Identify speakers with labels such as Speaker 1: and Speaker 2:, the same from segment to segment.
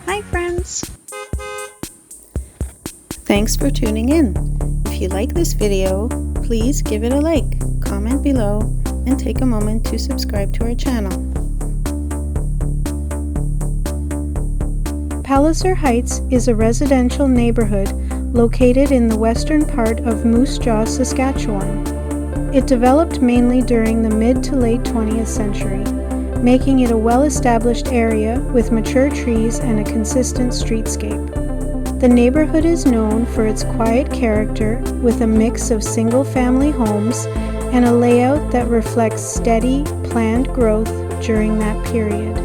Speaker 1: Hi friends! Thanks for tuning in. If you like this video, please give it a like, comment below, and take a moment to subscribe to our channel. Palliser Heights is a residential neighborhood located in the western part of Moose Jaw, Saskatchewan. It developed mainly during the mid to late 20th century, making it a well-established area with mature trees and a consistent streetscape. The neighborhood is known for its quiet character with a mix of single-family homes and a layout that reflects steady, planned growth during that period.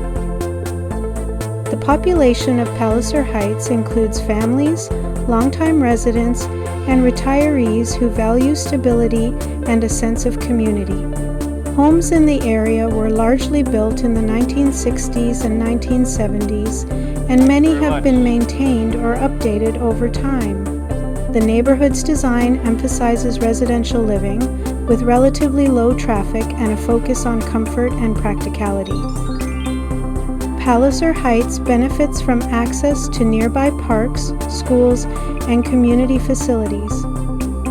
Speaker 1: The population of Palliser Heights includes families, longtime residents, and retirees who value stability and a sense of community. Homes in the area were largely built in the 1960s and 1970s, and many have been maintained or updated over time. The neighborhood's design emphasizes residential living with relatively low traffic and a focus on comfort and practicality. Palliser Heights benefits from access to nearby parks, schools, and community facilities.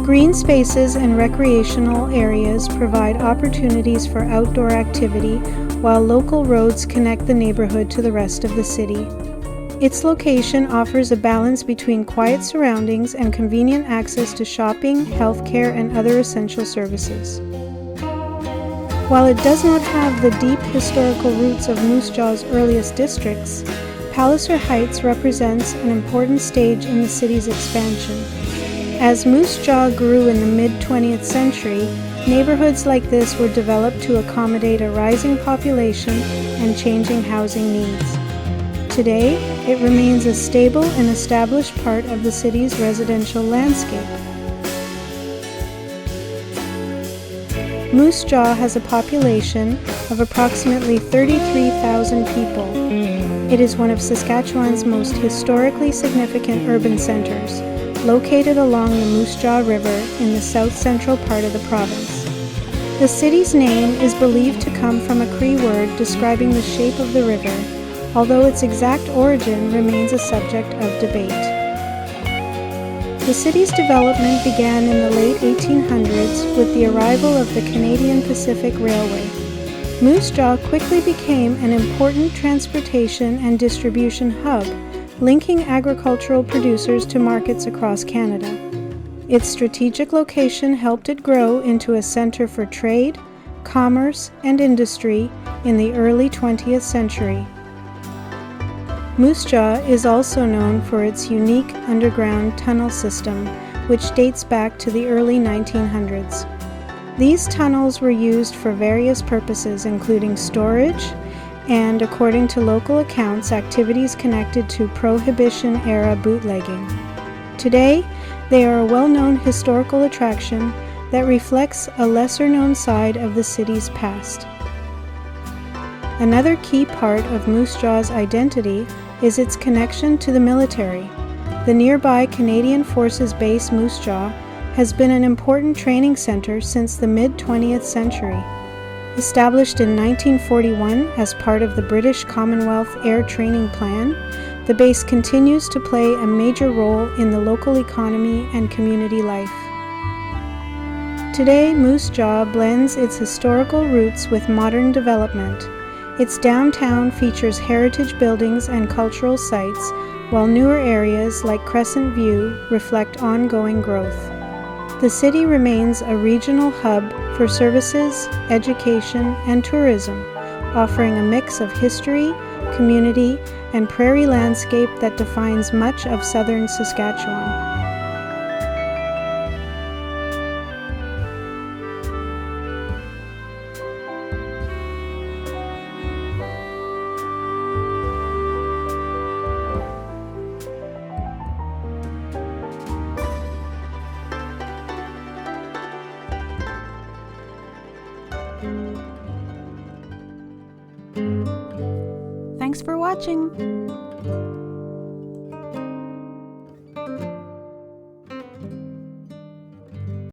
Speaker 1: Green spaces and recreational areas provide opportunities for outdoor activity, while local roads connect the neighborhood to the rest of the city. Its location offers a balance between quiet surroundings and convenient access to shopping, healthcare, and other essential services. While it does not have the deep historical roots of Moose Jaw's earliest districts, Palliser Heights represents an important stage in the city's expansion. As Moose Jaw grew in the mid-20th century, neighborhoods like this were developed to accommodate a rising population and changing housing needs. Today, it remains a stable and established part of the city's residential landscape. Moose Jaw has a population of approximately 33,000 people. It is one of Saskatchewan's most historically significant urban centers, located along the Moose Jaw River in the south-central part of the province. The city's name is believed to come from a Cree word describing the shape of the river, although its exact origin remains a subject of debate. The city's development began in the late 1800s with the arrival of the Canadian Pacific Railway. Moose Jaw quickly became an important transportation and distribution hub, linking agricultural producers to markets across Canada. Its strategic location helped it grow into a center for trade, commerce, and industry in the early 20th century. Moose Jaw is also known for its unique underground tunnel system, which dates back to the early 1900s. These tunnels were used for various purposes, including storage, and, according to local accounts, activities connected to Prohibition-era bootlegging. Today, they are a well-known historical attraction that reflects a lesser-known side of the city's past. Another key part of Moose Jaw's identity is its connection to the military. The nearby Canadian Forces Base Moose Jaw has been an important training center since the mid-20th century. Established in 1941 as part of the British Commonwealth Air Training Plan, the base continues to play a major role in the local economy and community life. Today, Moose Jaw blends its historical roots with modern development. Its downtown features heritage buildings and cultural sites, while newer areas like Crescent View reflect ongoing growth. The city remains a regional hub for services, education, and tourism, offering a mix of history, community, and prairie landscape that defines much of southern Saskatchewan. Thanks for watching!